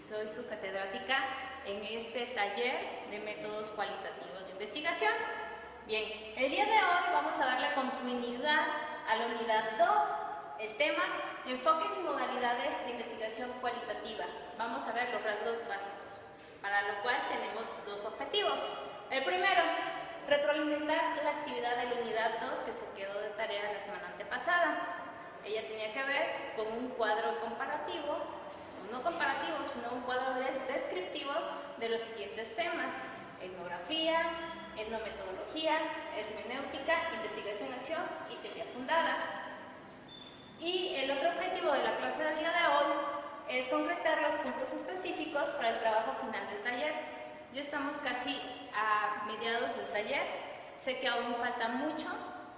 soy su catedrática en este taller de métodos cualitativos de investigación. Bien, el día de hoy vamos a darle continuidad a la unidad 2, el tema enfoques y modalidades de investigación cualitativa. Vamos a ver los rasgos básicos, para lo cual tenemos dos objetivos. El primero, retroalimentar la actividad de la unidad 2 que se quedó de tarea la semana antepasada. Ella tenía que ver con un cuadro comparativo, no comparativo, sino un cuadro descriptivo de los siguientes temas: etnografía, etnometodología, hermenéutica, investigación-acción y teoría fundada. Y el otro objetivo de la clase del día de hoy es concretar los puntos específicos para el trabajo final del taller. Ya estamos casi a mediados del taller, sé que aún falta mucho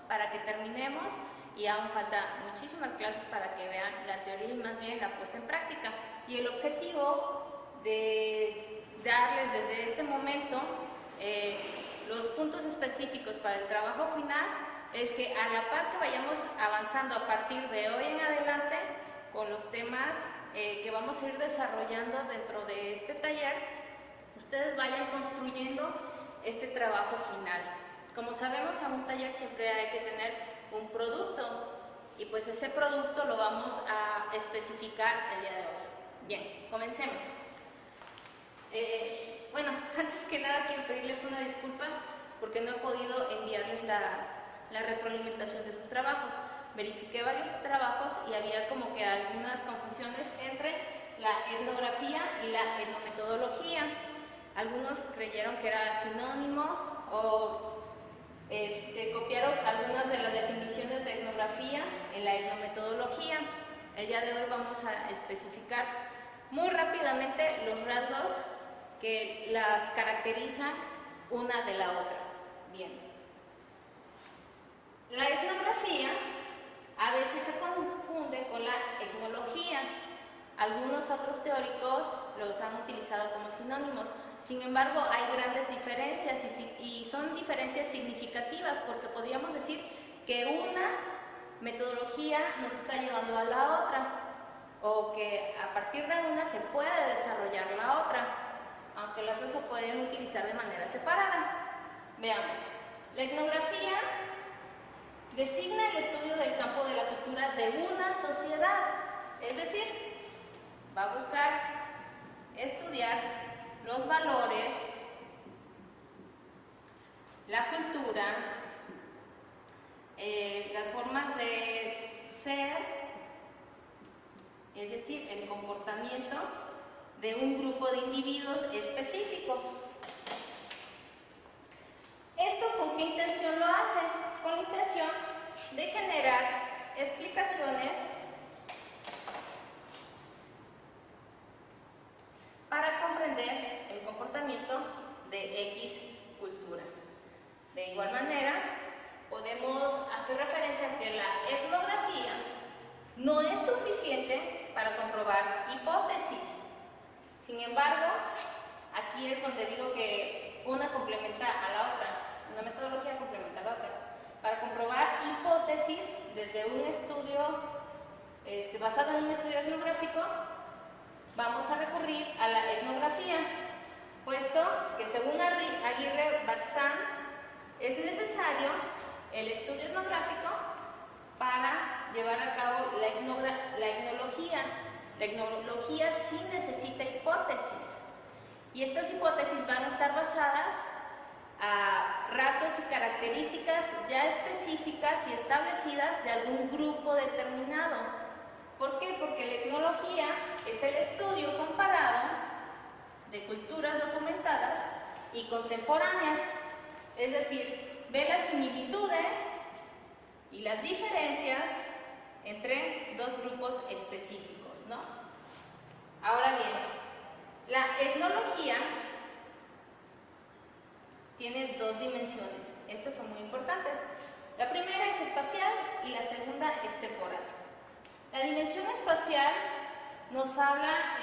para que terminemos y aún falta muchísimas clases para que vean la teoría y más bien la puesta en práctica. Y el objetivo de darles desde este momento los puntos específicos para el trabajo final es que a la par que vayamos avanzando a partir de hoy en adelante con los temas que vamos a ir desarrollando dentro de este taller, ustedes vayan construyendo este trabajo final. Como sabemos, en un taller siempre hay que tener un producto y pues ese producto lo vamos a especificar el día de hoy. Bien, comencemos. Bueno, antes que nada quiero pedirles una disculpa porque no he podido enviarles la retroalimentación de sus trabajos. Verifiqué varios trabajos y había como que algunas confusiones entre la etnografía y la etnometodología. Algunos creyeron que era sinónimo o copiaron algunas de las definiciones de etnografía en la etnometodología. El día de hoy vamos a especificar muy rápidamente los rasgos que las caracterizan una de la otra. Bien. La etnografía a veces se confunde con la etnología. Algunos otros teóricos los han utilizado como sinónimos. Sin embargo, hay grandes diferencias y son diferencias significativas porque podríamos decir que una metodología nos está llevando a la otra o que a partir de una se puede desarrollar la otra, aunque las dos se pueden utilizar de manera separada. Veamos. La etnografía designa el estudio del campo de la cultura de una sociedad, es decir, va a buscar estudiar los valores, la cultura, las formas de ser, es decir, el comportamiento de un grupo de individuos específicos. ¿Esto con qué intención lo hace? Con la intención de generar explicaciones para comprender el comportamiento de X cultura. De igual manera, podemos hacer referencia a que la etnografía no es suficiente para comprobar hipótesis. Sin embargo, aquí es donde digo que una complementa a la otra, una metodología complementa a la otra. Para comprobar hipótesis desde un estudio basado en un estudio etnográfico, vamos a recurrir a la etnografía, puesto que según Aguirre-Bazán es necesario el estudio etnográfico para llevar a cabo la etnología. La etnología sí necesita hipótesis y estas hipótesis van a estar basadas a rasgos y características ya específicas y establecidas de algún grupo determinado. ¿Por qué? Porque la etnología es el estudio comparado de culturas documentadas y contemporáneas, es decir, ve las similitudes y las diferencias entre dos grupos específicos, ¿no? Ahora bien, la etnología tiene dos dimensiones. Estas son muy importantes. La primera es espacial y la segunda es temporal. La dimensión espacial nos habla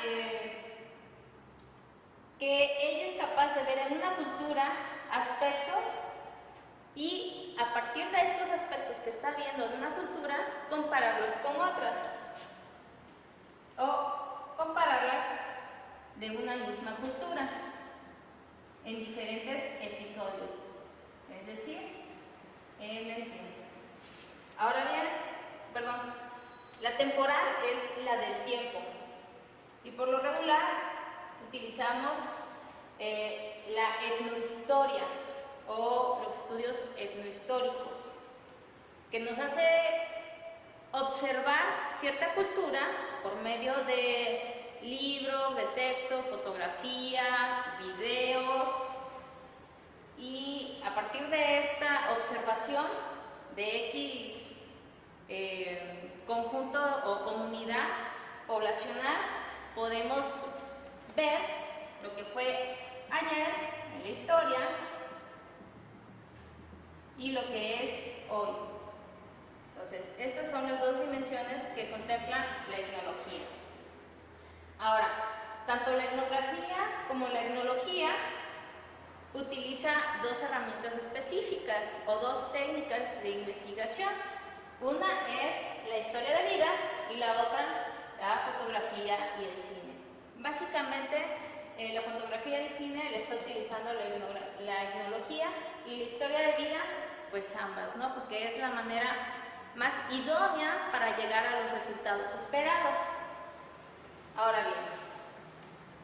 que ella es capaz de ver en una cultura aspectos y a partir de estos aspectos que está viendo de una cultura, compararlos con otras o compararlas de una misma cultura en diferentes episodios, es decir, en el tiempo. Ahora bien, la temporal es la del tiempo y por lo regular utilizamos la etnohistoria o los estudios etnohistóricos, que nos hace observar cierta cultura por medio de libros, de textos, fotografías, videos, y a partir de esta observación de X conjunto o comunidad poblacional podemos ver lo que fue ayer en la historia y lo que es hoy. Entonces, estas son las dos dimensiones que contempla la etnología. Ahora, tanto la etnografía como la etnología utiliza dos herramientas específicas o dos técnicas de investigación. Una es la historia de vida y la otra la fotografía y el cine. Básicamente, la fotografía y el cine la está utilizando la etnología, y la historia de vida, pues ambas, ¿no? Porque es la manera más idónea para llegar a los resultados esperados. Ahora bien,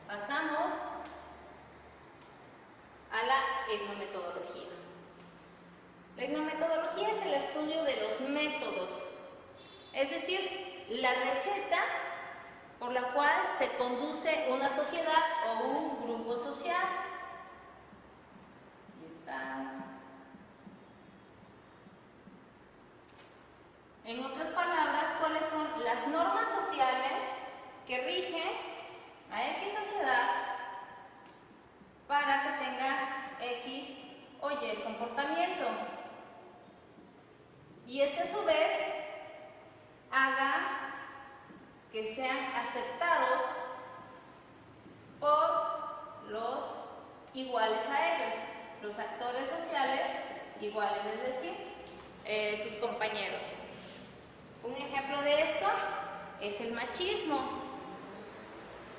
pasamos a la etnometodología. La etnometodología es el estudio de los métodos, es decir, la receta por la cual se conduce una sociedad o un grupo social. Ahí está. En otras palabras, ¿cuáles son las normas sociales que rigen a X sociedad para que tenga X o Y comportamiento? Y este a su vez haga que sean aceptados por los iguales a ellos, los actores sociales iguales, es decir, sus compañeros. Un ejemplo de esto es el machismo.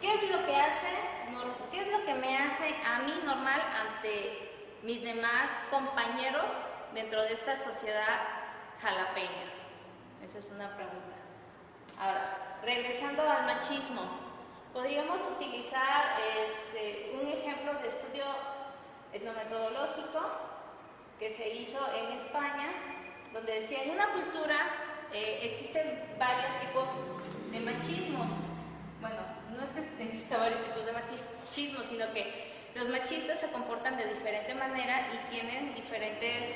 ¿Qué es lo que me hace a mí normal ante mis demás compañeros dentro de esta sociedad jalapeña? Esa es una pregunta. Ahora, regresando al machismo, podríamos utilizar un ejemplo de estudio etnometodológico que se hizo en España, donde decía, en una cultura existen varios tipos de machismos. Bueno, no es que existan varios tipos de machismo, sino que los machistas se comportan de diferente manera y tienen diferentes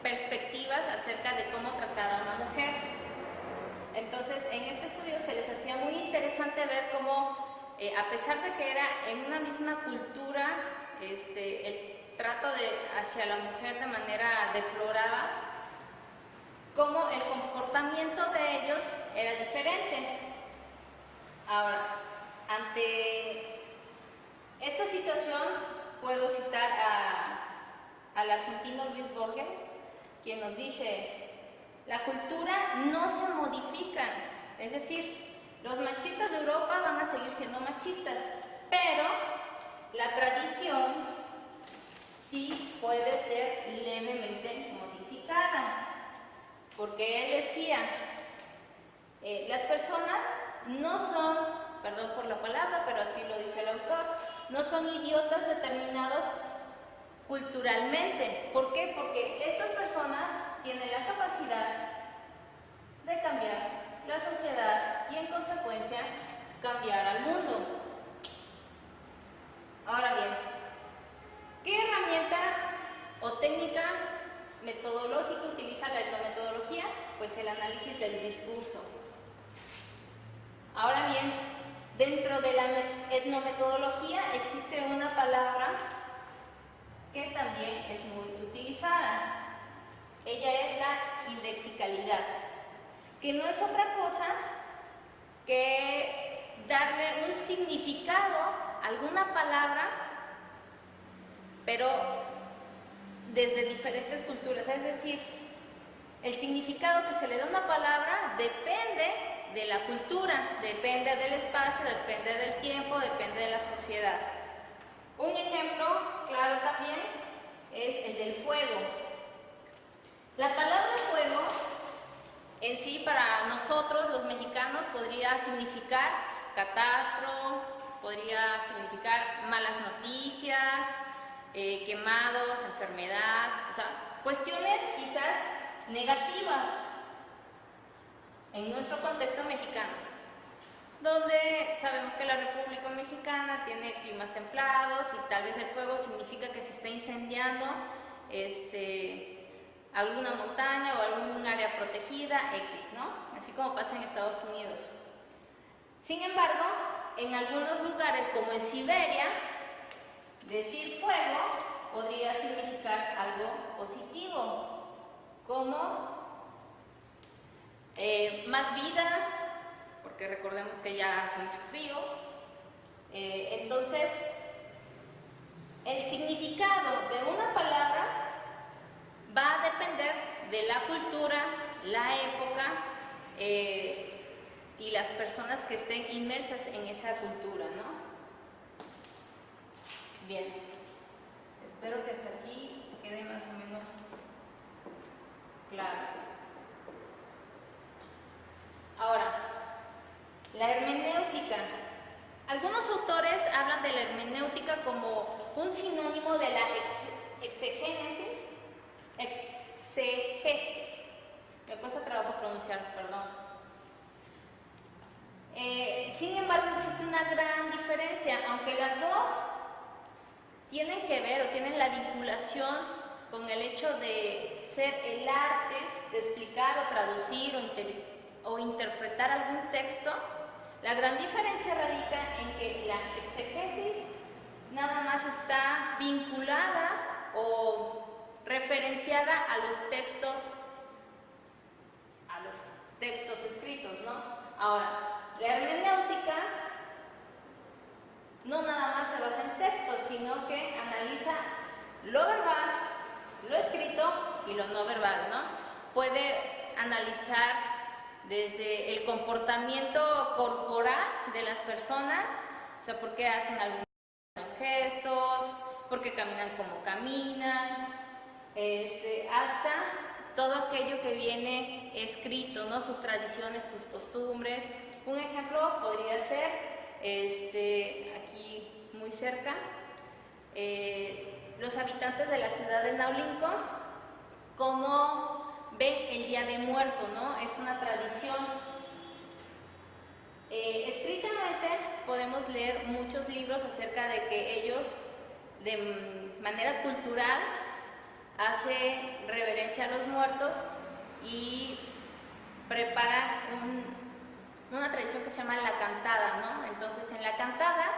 perspectivas acerca de cómo tratar a una mujer. Entonces, en este estudio se les hacía muy interesante ver cómo, a pesar de que era en una misma cultura, el trato hacia la mujer de manera deplorada, cómo el comportamiento de ellos era diferente. Ahora, ante esta situación puedo citar al argentino Luis Borges, quien nos dice: la cultura no se modifica, es decir, los machistas de Europa van a seguir siendo machistas, pero la tradición sí puede ser levemente modificada. Porque él decía, las personas no son, perdón por la palabra, pero así lo dice el autor, no son idiotas determinados culturalmente. ¿Por qué? Porque estas personas tienen la capacidad de cambiar la sociedad y en consecuencia cambiar al mundo. Ahora bien, ¿qué herramienta o técnica metodológica utiliza la etnometodología? Pues el análisis del discurso. Ahora bien, dentro de la etnometodología existe una palabra que también es muy utilizada. Ella es la indexicalidad, que no es otra cosa que darle un significado a alguna palabra, pero desde diferentes culturas. Es decir, El significado que se le da a una palabra depende de la cultura, depende del espacio, depende del tiempo, depende de la sociedad. Un ejemplo claro también es el del fuego. La palabra fuego en sí para nosotros los mexicanos podría significar catastro, podría significar malas noticias, quemados, enfermedad, o sea, cuestiones quizás negativas en nuestro contexto mexicano, donde sabemos que la República Mexicana tiene climas templados y tal vez el fuego significa que se está incendiando alguna montaña o algún área protegida X, ¿no? Así como pasa en Estados Unidos. Sin embargo, en algunos lugares como en Siberia, decir fuego podría significar algo positivo, como más vida, porque recordemos que ya hace mucho frío. Entonces, el significado de una palabra va a depender de la cultura, la época y las personas que estén inmersas en esa cultura, ¿no? Bien, espero que hasta aquí quede más o menos claro. Ahora, la hermenéutica. Algunos autores hablan de la hermenéutica como un sinónimo de la exegesis. Me cuesta trabajo pronunciar, perdón. Sin embargo, existe una gran diferencia, aunque las dos tienen que ver o tienen la vinculación con el hecho de ser el arte de explicar o traducir o interpretar algún texto. La gran diferencia radica en que la exegesis nada más está vinculada o referenciada a los textos escritos, ¿no? Ahora, la hermenéutica no nada más se basa en textos, sino que analiza lo verbal, lo escrito y lo no verbal, ¿no? Puede analizar desde el comportamiento corporal de las personas, o sea, por qué hacen algunos gestos, por qué caminan como caminan, hasta todo aquello que viene escrito, ¿no? Sus tradiciones, sus costumbres. Un ejemplo podría ser, aquí muy cerca, los habitantes de la ciudad de Naulinco, cómo ven el Día de Muertos, ¿no? Es una tradición. Escritamente podemos leer muchos libros acerca de que ellos, de manera cultural, hacen reverencia a los muertos y preparan una tradición que se llama la cantada, ¿no? Entonces, en la cantada,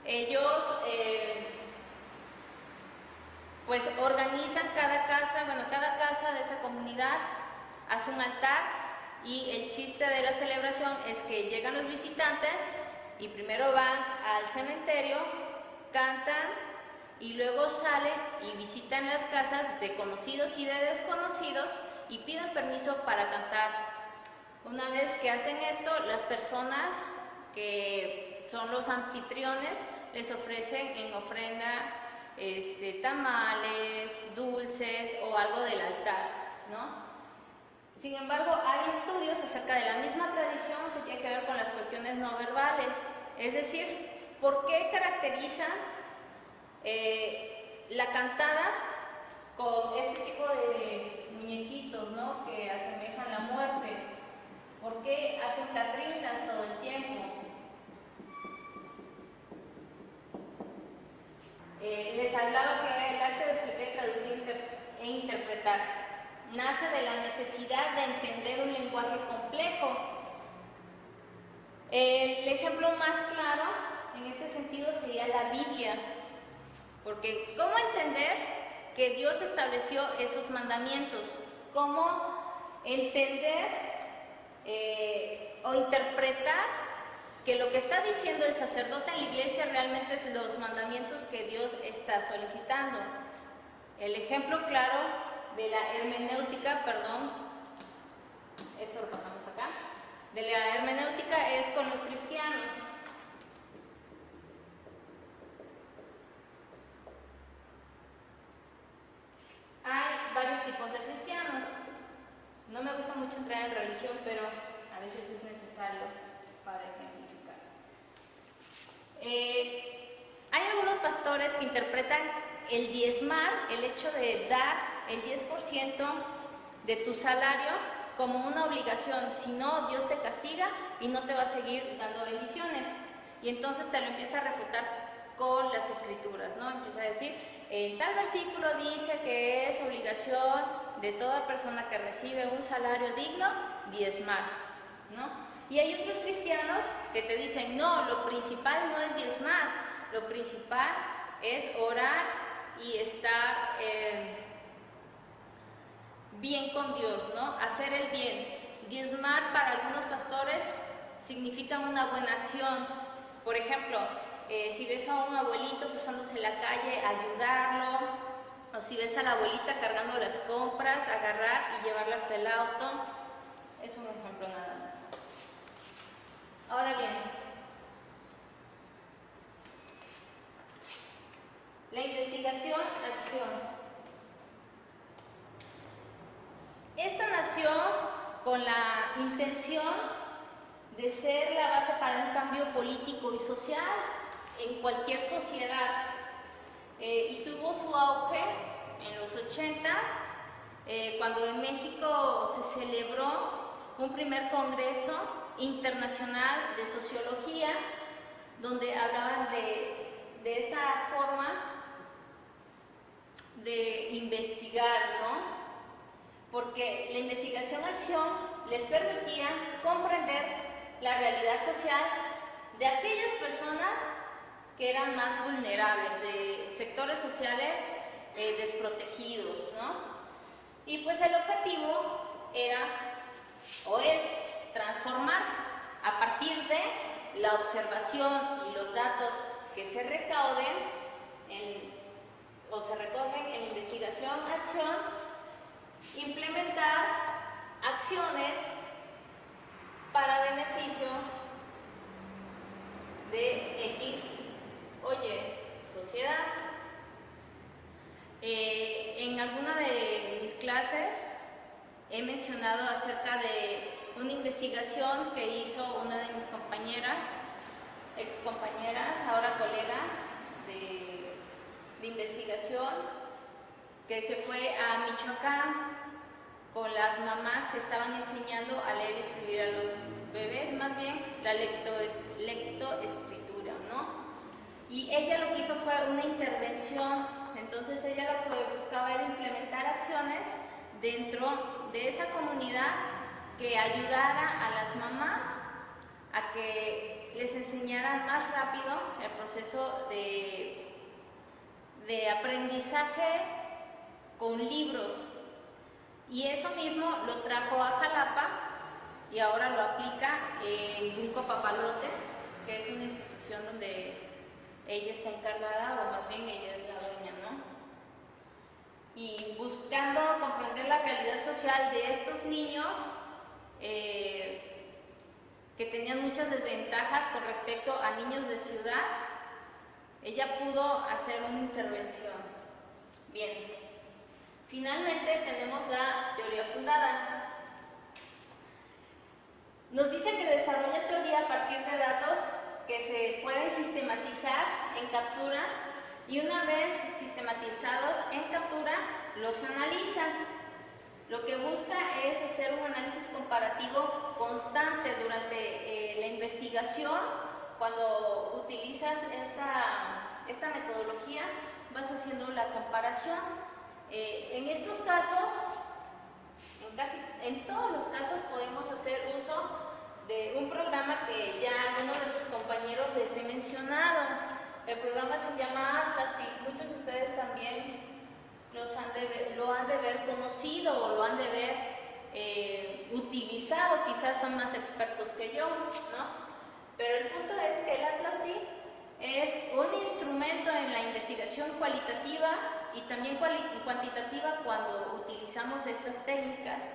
ellos pues organizan cada casa de esa comunidad hace un altar, y el chiste de la celebración es que llegan los visitantes y primero van al cementerio, cantan y luego salen y visitan las casas de conocidos y de desconocidos y piden permiso para cantar. Una vez que hacen esto, las personas que son los anfitriones les ofrecen en ofrenda tamales, dulces o algo del altar, ¿no? Sin embargo, hay estudios acerca de la misma tradición que tiene que ver con las cuestiones no verbales, es decir, ¿por qué caracterizan la cantada con este tipo de muñequitos, ¿no? Que asemejan la muerte? ¿Por qué hacen catrinas todo el tiempo? Les hablaba que era el arte de explicar, traducir e interpretar. Nace de la necesidad de entender un lenguaje complejo. El ejemplo más claro en este sentido sería la Biblia, porque ¿cómo entender que Dios estableció esos mandamientos? ¿Cómo entender o interpretar que lo que está diciendo el sacerdote en la iglesia realmente es los mandamientos que Dios está solicitando? El ejemplo claro de la hermenéutica, perdón, esto lo pasamos acá, de la hermenéutica es con los cristianos. Hay varios tipos de cristianos. No me gusta mucho entrar en religión, pero a veces es necesario para ejemplificar. Hay algunos pastores que interpretan el diezmar, el hecho de dar el 10% de tu salario, como una obligación. Si no, Dios te castiga y no te va a seguir dando bendiciones. Y entonces te lo empieza a refutar con las escrituras, ¿no? Empieza a decir, en tal versículo dice que es obligación de toda persona que recibe un salario digno diezmar, ¿no? Y hay otros cristianos que te dicen, no, lo principal no es diezmar, lo principal es orar y estar bien con Dios, ¿no? Hacer el bien. Diezmar para algunos pastores significa una buena acción. Por ejemplo, si ves a un abuelito cruzándose la calle, ayudarlo, o si ves a la abuelita cargando las compras, agarrar y llevarla hasta el auto. Es un ejemplo nada más. Ahora bien, la investigación-acción. Esta nació con la intención de ser la base para un cambio político y social en cualquier sociedad, y tuvo su auge en los 80s, cuando en México se celebró un primer congreso internacional de sociología, donde hablaban de esta forma de investigar, ¿no? Porque la investigación-acción les permitía comprender la realidad social de aquellas personas que eran más vulnerables, de sectores sociales desprotegidos, ¿no? Y pues el objetivo era, o es, transformar a partir de la observación y los datos que se recauden o se recogen en investigación-acción, implementar acciones para beneficio de X o Y sociedad. En alguna de mis clases he mencionado acerca de una investigación que hizo una de mis compañeras, excompañeras, ahora colega de investigación, que se fue a Michoacán con las mamás que estaban enseñando a leer y escribir a los bebés, más bien la lectoescritura, ¿no? Y ella lo que hizo fue una intervención. Entonces ella lo que buscaba era implementar acciones dentro de esa comunidad que ayudara a las mamás a que les enseñaran más rápido el proceso de aprendizaje con libros. Y eso mismo lo trajo a Jalapa y ahora lo aplica en Junco Papalote, que es una institución donde ella está encargada, o más bien ella es la dueña, ¿no? Y buscando comprender la realidad social de estos niños que tenían muchas desventajas con respecto a niños de ciudad, ella pudo hacer una intervención. Bien, finalmente tenemos la teoría fundada. Nos dice que desarrolla teoría a partir de datos que se pueden sistematizar en captura, y una vez sistematizados en captura, los analiza. Lo que busca es hacer un análisis comparativo constante durante la investigación. Cuando utilizas esta metodología, vas haciendo la comparación. En estos casos, en todos los casos, podemos hacer uso de un programa que ya algunos de sus compañeros les he mencionado. El programa se llama Atlas y muchos de ustedes también lo han de ver conocido o lo han de ver utilizado. Quizás son más expertos que yo, ¿no? Pero el punto es que el Atlas es un instrumento en la investigación cualitativa y también cuantitativa cuando utilizamos estas técnicas.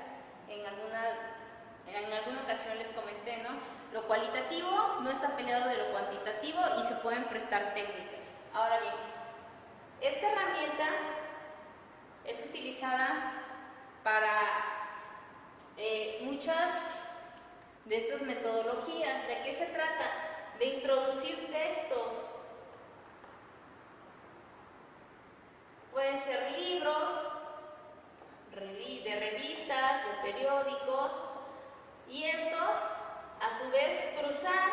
En alguna ocasión les comenté, ¿no? Lo cualitativo no está peleado de lo cuantitativo y se pueden prestar técnicas. Ahora bien, esta herramienta es utilizada para muchas de estas metodologías. ¿De qué se trata? De introducir textos. Pueden ser libros, de revistas, de periódicos, y estos a su vez cruzar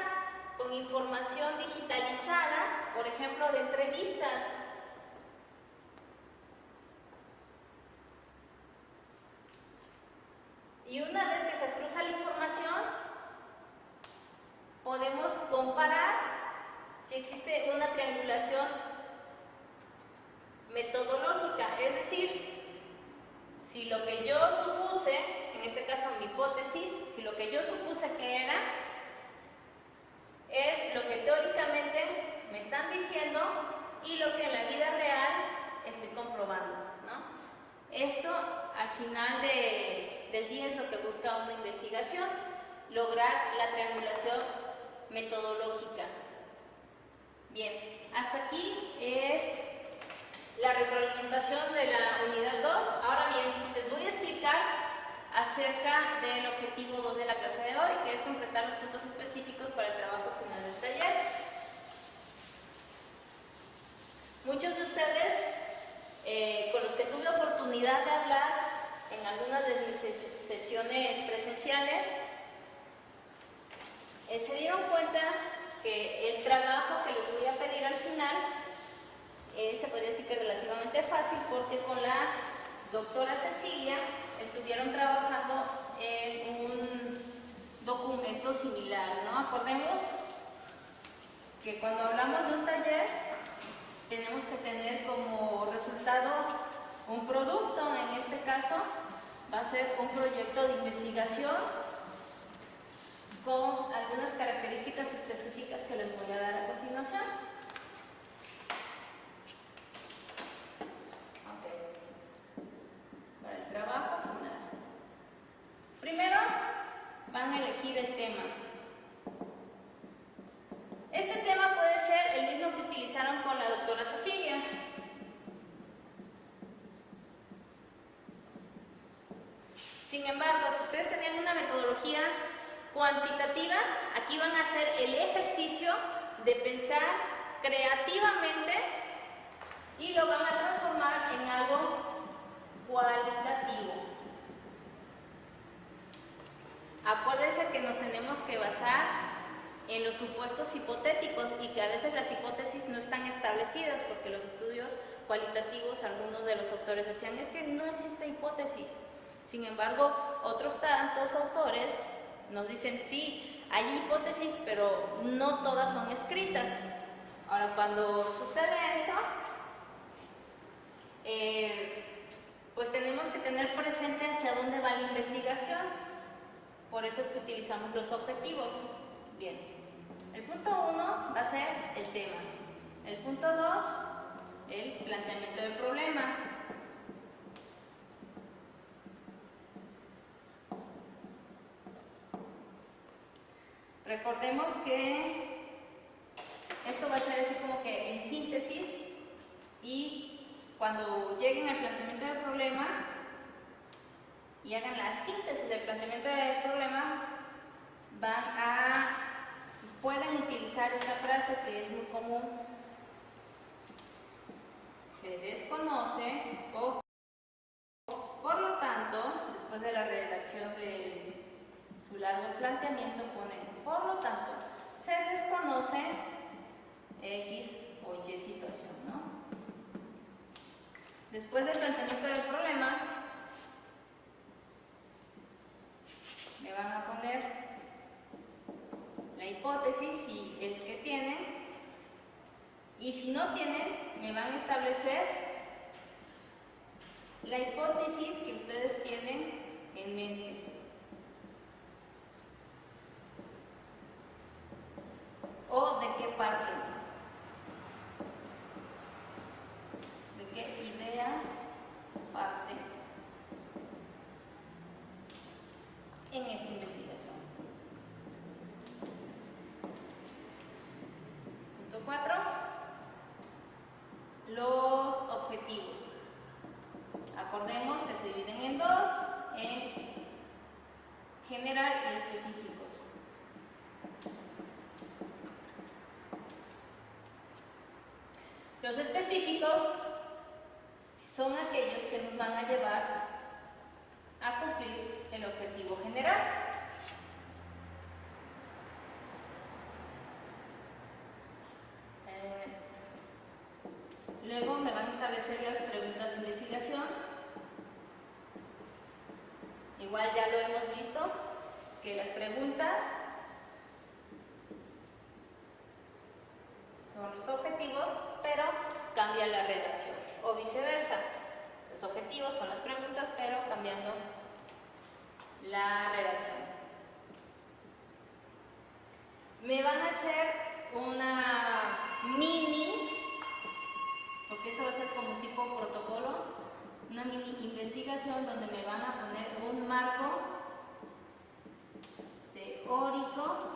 con información digitalizada, por ejemplo de entrevistas. Y una vez que se cruza la información, podemos comparar si existe una triangulación metodológica, es decir, si lo que yo supuse, en este caso mi hipótesis, si lo que yo supuse que era, es lo que teóricamente me están diciendo y lo que en la vida real estoy comprobando, ¿no? Esto al final del día es lo que busca una investigación, lograr la triangulación metodológica. Bien, hasta aquí es la retroalimentación de la unidad 2. Ahora bien, les voy a explicar acerca del objetivo 2 de la clase de hoy, que es completar los puntos específicos para el trabajo final del taller. Muchos de ustedes, con los que tuve oportunidad de hablar en algunas de mis sesiones presenciales, se dieron cuenta que el trabajo que les voy a pedir al final se podría decir que relativamente fácil, porque con la doctora Cecilia estuvieron trabajando en un documento similar, ¿no? Acordemos que cuando hablamos de un taller tenemos que tener como resultado un producto. En este caso va a ser un proyecto de investigación con algunas características específicas que les voy a dar a continuación. Para el trabajo final. Primero van a elegir el tema. Este tema puede ser el mismo que utilizaron con la doctora Cecilia. Sin embargo, si ustedes tenían una metodología cuantitativa, aquí van a hacer el ejercicio de pensar creativamente y lo van a transformar en algo cualitativo. Acuérdense que nos tenemos que basar en los supuestos hipotéticos y que a veces las hipótesis no están establecidas, porque los estudios cualitativos, algunos de los autores decían, es que no existe hipótesis. Sin embargo, otros tantos autores nos dicen, sí, hay hipótesis, pero no todas son escritas. Ahora, cuando sucede eso, pues tenemos que tener presente hacia dónde va la investigación. Por eso es que utilizamos los objetivos. Bien, el punto 1 va a ser el tema. El punto 2, el planteamiento del problema. Recordemos que esto va a ser así como que en síntesis, y cuando lleguen al planteamiento del problema y hagan la síntesis del planteamiento del problema, pueden utilizar esta frase que es muy común: se desconoce, o por lo tanto, después de la redacción de su largo planteamiento ponen, por lo tanto, se desconoce X o Y situación, ¿no? Después del planteamiento del problema, le van a poner la hipótesis, si es que tienen, y si no tienen, me van a establecer la hipótesis que ustedes tienen en mente. ¿O de qué parte? ¿De qué idea esta investigación. Punto 4. Los objetivos. Acordemos que se dividen en dos, en general y específicos. Los específicos son aquellos que nos van a llevar a cumplir el objetivo general. Luego me van a establecer las preguntas de investigación. Igual ya lo hemos visto, que las preguntas son los objetivos, pero cambia la redacción, o viceversa. Los objetivos son las preguntas, pero cambiando la redacción. Me van a hacer una mini, porque esto va a ser como un tipo protocolo, una mini investigación donde me van a poner un marco teórico,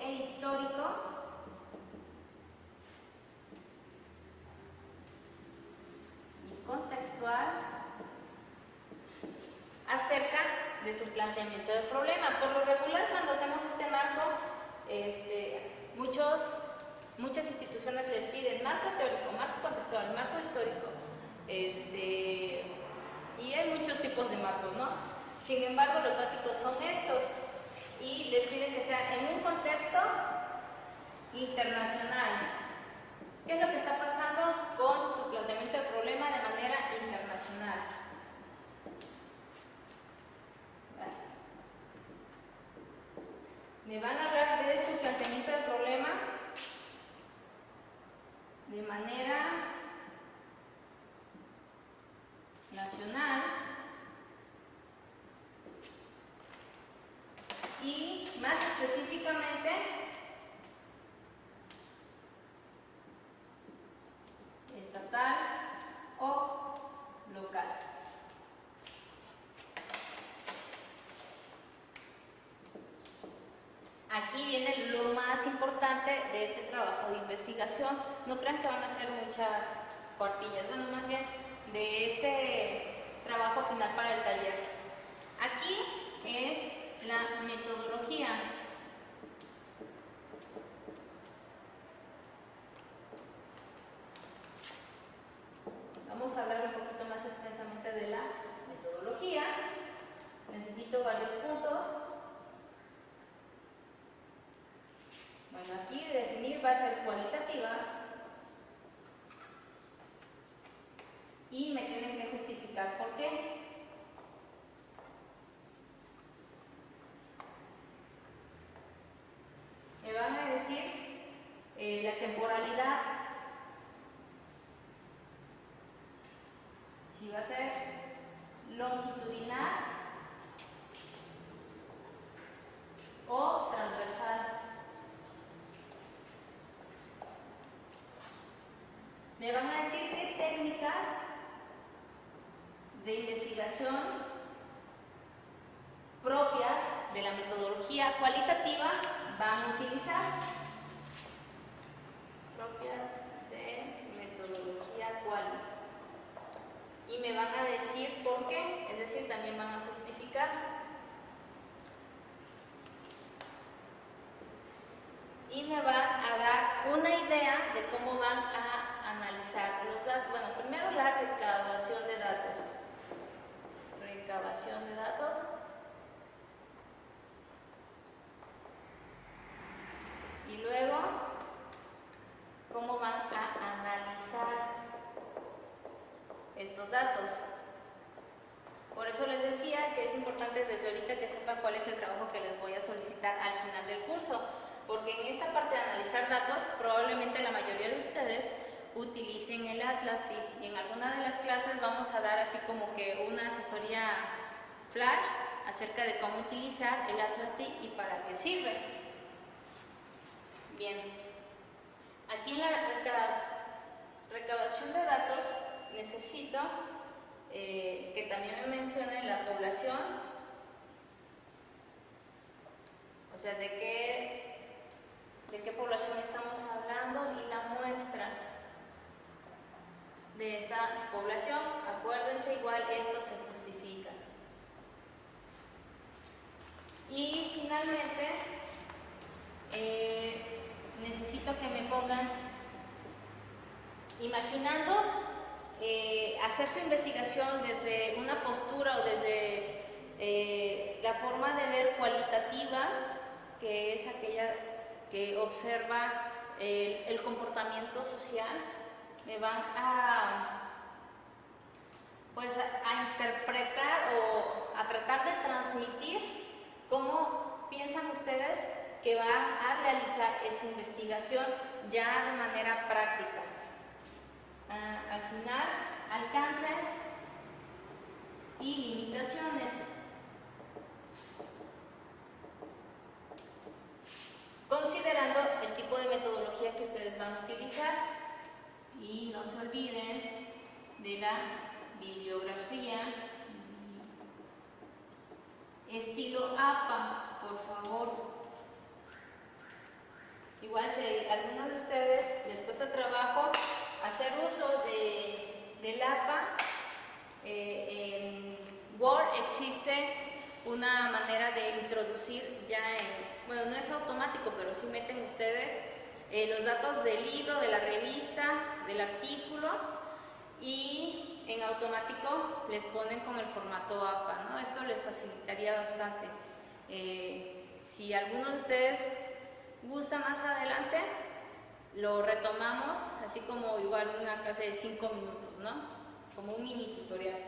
e histórico, y contextual acerca de su planteamiento del problema. Por lo regular, cuando hacemos este marco, muchas instituciones les piden marco teórico, marco contextual, marco histórico, y hay muchos tipos de marcos, ¿no? Sin embargo, los básicos son estos, y les piden que sea en un contexto internacional. ¿Qué es lo que está pasando con tu planteamiento del problema de manera internacional? Me van a hablar de su planteamiento del problema de manera nacional y más específicamente estatal o local. Aquí viene lo más importante de este trabajo de investigación. No crean que van a ser muchas cuartillas, bueno, más bien de este trabajo final para el taller. Aquí es la metodología. Vamos a hablar un poquito más extensamente de la metodología. Necesito varios puntos. Bueno, aquí definir va a ser cualitativa y me tienen que justificar por qué. Me van a decir la temporalidad, si va a ser longitudinal o transversal. Me van a decir qué técnicas de investigación propias de la metodología cualitativa van a utilizar. Propias de metodología cualitativa. Y me van a decir por qué, es decir, también van a justificar. Y me van a dar una idea de cómo van a analizar los datos. Bueno, primero la recabación de datos. Recabación de datos. Y luego, cómo van a analizar estos datos. Por eso les decía que es importante desde ahorita que sepan cuál es el trabajo que les voy a solicitar al final del curso, porque en esta parte de analizar datos probablemente la mayoría de ustedes utilicen el Atlas-T, y en alguna de las clases vamos a dar así como que una asesoría flash acerca de cómo utilizar el Atlas-T y para qué sirve. Bien, aquí en la recabación de datos necesito que también me mencionen la población, o sea, de qué población estamos hablando y la muestra de esta población. Acuérdense, igual esto se justifica. Y finalmente, necesito que me pongan, imaginando hacer su investigación desde una postura o desde la forma de ver cualitativa, que es aquella que observa el comportamiento social. Me van pues a interpretar o a tratar de transmitir cómo piensan ustedes que va a realizar esa investigación ya de manera práctica. Al final, alcances y limitaciones. Considerando el tipo de metodología que ustedes van a utilizar, y no se olviden de la bibliografía, estilo APA, por favor. Igual si a algunos de ustedes les cuesta trabajo hacer uso del APA, en Word existe una manera de introducir ya bueno, no es automático, pero sí meten ustedes los datos del libro, de la revista, del artículo, y en automático les ponen con el formato APA, ¿no? Esto les facilitaría bastante. Si alguno de ustedes gusta más adelante, lo retomamos, así como igual una clase de 5 minutos, ¿no? Como un mini tutorial.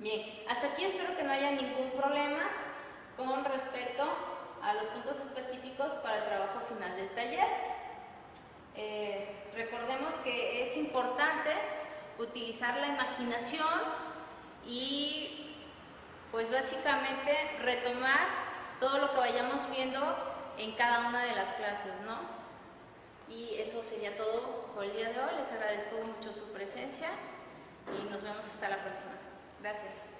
Bien, hasta aquí espero que no haya ningún problema con respecto a los puntos específicos para el trabajo final del taller. Recordemos que es importante utilizar la imaginación y pues básicamente retomar todo lo que vayamos viendo en cada una de las clases, ¿no? Y eso sería todo por el día de hoy. Les agradezco mucho su presencia y nos vemos hasta la próxima. Gracias.